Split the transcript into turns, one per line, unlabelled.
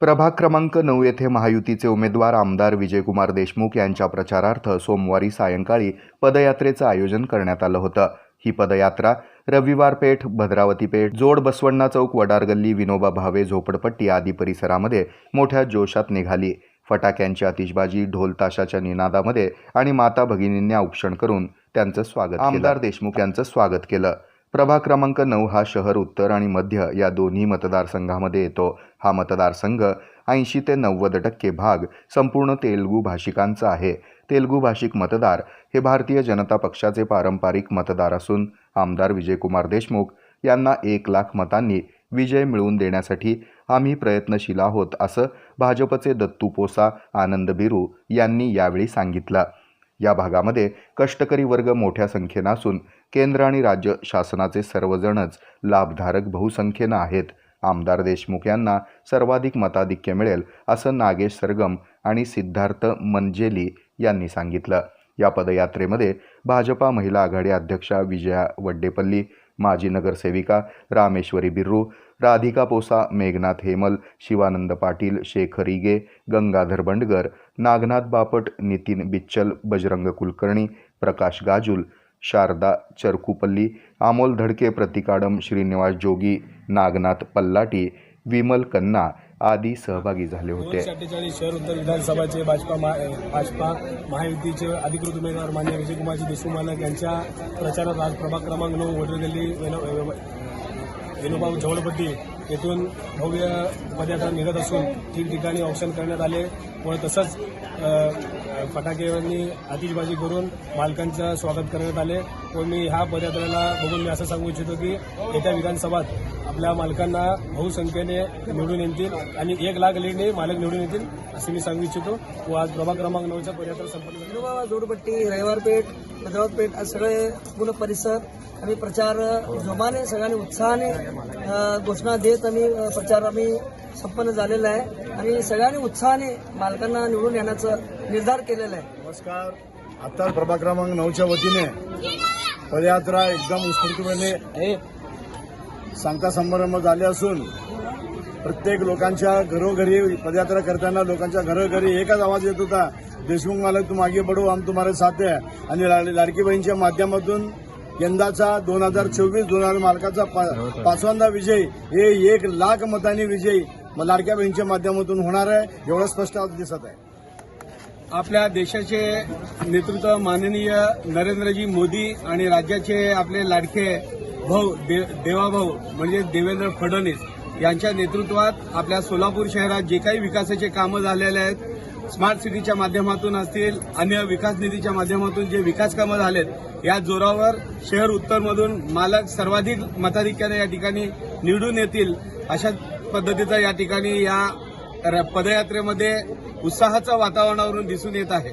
प्रभाग क्रमांक 9 येथे महायुतीचे उमेदवार आमदार विजयकुमार देशमुख यांच्या प्रचारार्थ सोमवारी सायंकाळी पदयात्रेचं आयोजन करण्यात आलं होतं। ही पदयात्रा रविवार पेठ, भद्रावती पेठ, जोड बसवण्णा चौक, वडार गल्ली, विनोबा भावे झोपडपट्टी आदी परिसरामध्ये मोठ्या जोशात निघाली। फटाक्यांची आतिषबाजी, ढोल ताशाच्या निनादामध्ये आणि माता भगिनींनी औक्षण करून त्यांचं स्वागत केलं। आमदार देशमुख यांचं स्वागत केलं। प्रभाग क्रमांक 9 हा शहर, उत्तर आणि मध्य या दोन्ही मतदारसंघामध्ये येतो। हा मतदारसंघ 80 ते 90% भाग संपूर्ण तेलुगू भाषिकांचा आहे। तेलुगू भाषिक मतदार हे भारतीय जनता पक्षाचे पारंपरिक मतदार असून आमदार विजयकुमार देशमुख यांना 1 लाख मतांनी विजय मिळवून देण्यासाठी आम्ही प्रयत्नशील आहोत, असं भाजपचे दत्तू पोसा, आनंद बिरू यांनी यावेळी सांगितलं। या भागामध्ये कष्टकरी वर्ग मोठ्या संख्येनं असून केंद्र आणि राज्य शासनाचे सर्वजणच लाभधारक बहुसंख्येनं आहेत। आमदार देशमुख यांना सर्वाधिक मताधिक्य मिळेल असं नागेश सरगम आणि सिद्धार्थ मंजेली यांनी सांगितलं। या पदयात्रेमध्ये भाजपा महिला आघाडी अध्यक्षा विजया वड्डेपल्ली, माजी नगरसेविका रामेश्वरी बिर्रू, राधिका पोसा, मेघनाथ हेमल, शिवानंद पाटील, शेखर इगे, गंगाधर बंडगर, नागनाथ बापट, नितीन बिच्चल, बजरंग कुलकर्णी, प्रकाश गाजुल, शारदा चरकुपल्ली, अमोल धडके, प्रतिकाडम, श्रीनिवास जोगी, नागनाथ पल्लाटी, विमल कन्ना आदी सहभागी झाले होते।
47 शहर उत्तर विधानसभाचे भाजपा महायुतीचे अधिकृत उमेदवार माननीय विजयकुमार देशमुख मालक यांच्या प्रचारात आज प्रभाग क्रमांक 9 वडरगल्ली विनोबा झोपडपट्टी येथून भव्य पदयात्रा निघत असून ठिकठिकाणी औक्षण करण्यात आले व तसंच फटाक्यांनी आतिषबाजी करून मालकांचं स्वागत करण्यात आले। व मी ह्या पदयात्रेला बघून मी असं सांगू इच्छितो की येत्या विधानसभात आपल्या मालकांना बहुसंख्येने निवडून येतील आणि 1 लाख लीडने मालक निवडून येतील असं मी सांगू इच्छितो। व आज प्रभाग क्रमांक 9च्या पदयात्रा संपन्न झाली।
विनोबा झोपडपट्टी, रविवारपेठ, भद्रावतीपेठ सगळे पूर्ण परिसर आम्ही प्रचार जोमाने सगळ्यांनी उत्साहाने घोषणा देत प्रचार संपन्न झालेला आहे आणि सगळ्यांनी उत्साहाने मालकांना निवडून येण्याचा निर्धार केलेला आहे।
नमस्कार। आता प्रभाग क्रमांक 9च्या वतीने पदयात्रा एकदम उत्स्फूर्तपणे सांगता समारंभ झाले असून प्रत्येक लोकांच्या घरोघरी पदयात्रा करताना लोकांच्या घरोघरी एकच आवाज येत होता, देशमुख मालक तुम आगे बढ़ो, हम तुम्हारे साथ है। आणि लाडकी बहीणच्या माध्यमातून यंदाचा 2024 मालकाचा 5वांदा विजय हे 1 लाख मतांनी विजयी लाडक्या बहीणच्या माध्यमातून होणार आहे, एवढं स्पष्ट आज दिसत आहे।
आपल्या देशाचे नेतृत्व माननीय नरेंद्रजी मोदी आणि राज्याचे आपले लाडके भाऊ देवाभाऊ म्हणजे देवेंद्र फडणवीस यांच्या नेतृत्वात आपल्या सोलापूर शहरात जे काही विकासाचे कामं झालेले आहेत, स्मार्ट सिटीच्या माध्यमातून असतील, अन्य विकास निधीच्या माध्यमातून जे विकास कामं झालेत, या जोरावर शहर उत्तरमधून मालक सर्वाधिक मताधिक्याने या ठिकाणी निवडून येतील अशा पद्धतीचा या ठिकाणी या पदयात्रेमध्ये उत्साहाचं वातावरणावरून दिसून येत आहे।